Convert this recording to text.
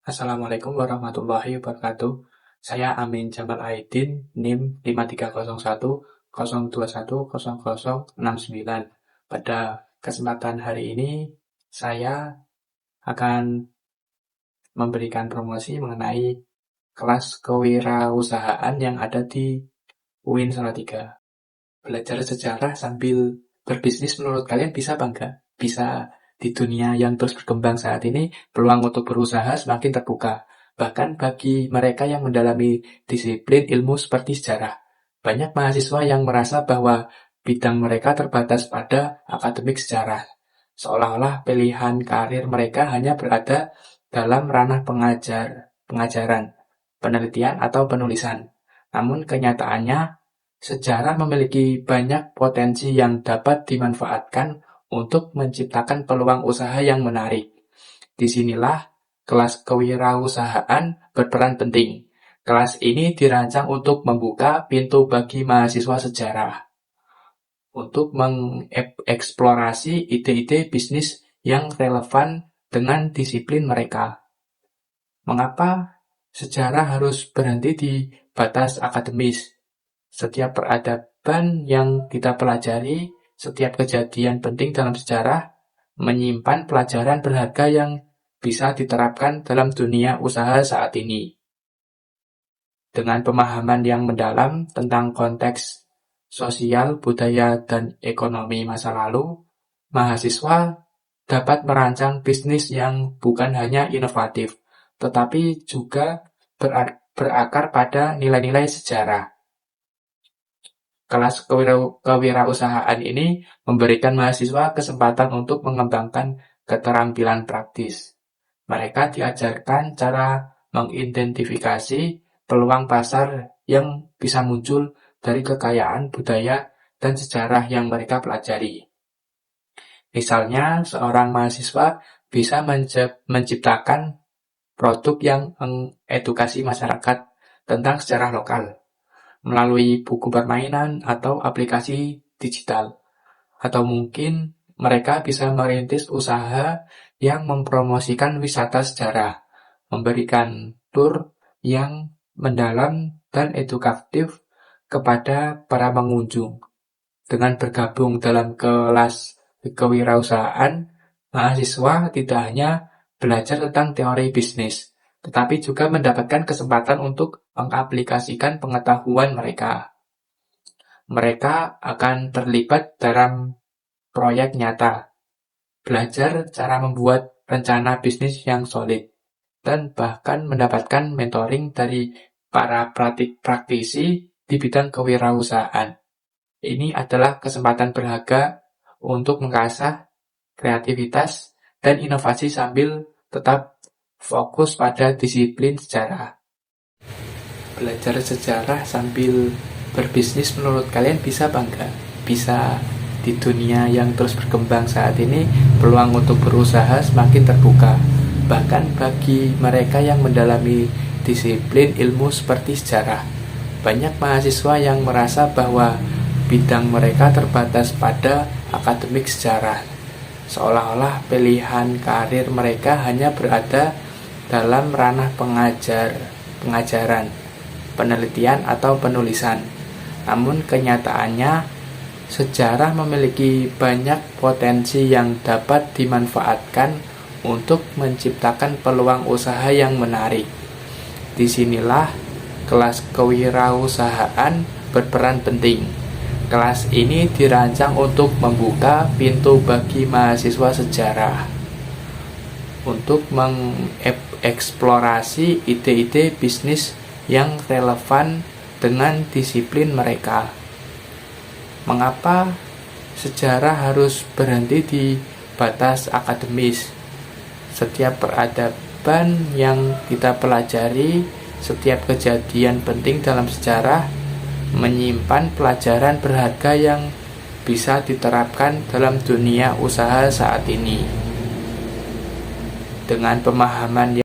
Assalamualaikum warahmatullahi wabarakatuh. Saya Amin Jamal Aidin, NIM 530102100069. Pada kesempatan hari ini, saya akan memberikan promosi mengenai kelas kewirausahaan yang ada di UIN Salatiga. Belajar sejarah sambil berbisnis menurut kalian bisa apa enggak? Bisa. Di dunia yang terus berkembang saat ini, peluang untuk berusaha semakin terbuka. Bahkan bagi mereka yang mendalami disiplin ilmu seperti sejarah. Banyak mahasiswa yang merasa bahwa bidang mereka terbatas pada akademik sejarah. Seolah-olah pilihan karir mereka hanya berada dalam ranah pengajaran, penelitian, atau penulisan. Namun kenyataannya, sejarah memiliki banyak potensi yang dapat dimanfaatkan untuk menciptakan peluang usaha yang menarik. Disinilah kelas kewirausahaan berperan penting. Kelas ini dirancang untuk membuka pintu bagi mahasiswa sejarah untuk mengeksplorasi ide-ide bisnis yang relevan dengan disiplin mereka. Mengapa sejarah harus berhenti di batas akademis? Setiap peradaban yang kita pelajari, setiap kejadian penting dalam sejarah menyimpan pelajaran berharga yang bisa diterapkan dalam dunia usaha saat ini. Dengan pemahaman yang mendalam tentang konteks sosial, budaya, dan ekonomi masa lalu, mahasiswa dapat merancang bisnis yang bukan hanya inovatif, tetapi juga berakar pada nilai-nilai sejarah. Kelas kewirausahaan ini memberikan mahasiswa kesempatan untuk mengembangkan keterampilan praktis. Mereka diajarkan cara mengidentifikasi peluang pasar yang bisa muncul dari kekayaan budaya dan sejarah yang mereka pelajari. Misalnya, seorang mahasiswa bisa menciptakan produk yang mengedukasi masyarakat tentang sejarah lokal melalui buku permainan atau aplikasi digital. Atau mungkin mereka bisa merintis usaha yang mempromosikan wisata sejarah, memberikan tur yang mendalam dan edukatif kepada para pengunjung. Dengan bergabung dalam kelas kewirausahaan, mahasiswa tidak hanya belajar tentang teori bisnis, tetapi juga mendapatkan kesempatan untuk mengaplikasikan pengetahuan mereka. Mereka akan terlibat dalam proyek nyata, belajar cara membuat rencana bisnis yang solid, dan bahkan mendapatkan mentoring dari para praktisi di bidang kewirausahaan. Ini adalah kesempatan berharga untuk mengasah kreativitas dan inovasi sambil tetap fokus pada disiplin sejarah. Belajar sejarah sambil berbisnis menurut kalian bisa apa enggak? Bisa. Di dunia yang terus berkembang saat ini, peluang untuk berusaha semakin terbuka. Bahkan bagi mereka yang mendalami disiplin ilmu seperti sejarah. Banyak mahasiswa yang merasa bahwa bidang mereka terbatas pada akademik sejarah. Seolah-olah pilihan karir mereka hanya berada dalam ranah pengajaran, penelitian, atau penulisan. Namun kenyataannya, sejarah memiliki banyak potensi yang dapat dimanfaatkan untuk menciptakan peluang usaha yang menarik. Disinilah kelas kewirausahaan berperan penting. Kelas ini dirancang untuk membuka pintu bagi mahasiswa sejarah untuk mengeksplorasi ide-ide bisnis yang relevan dengan disiplin mereka. Mengapa sejarah harus berhenti di batas akademis? Setiap peradaban yang kita pelajari, setiap kejadian penting dalam sejarah menyimpan pelajaran berharga yang bisa diterapkan dalam dunia usaha saat ini. Dengan pemahaman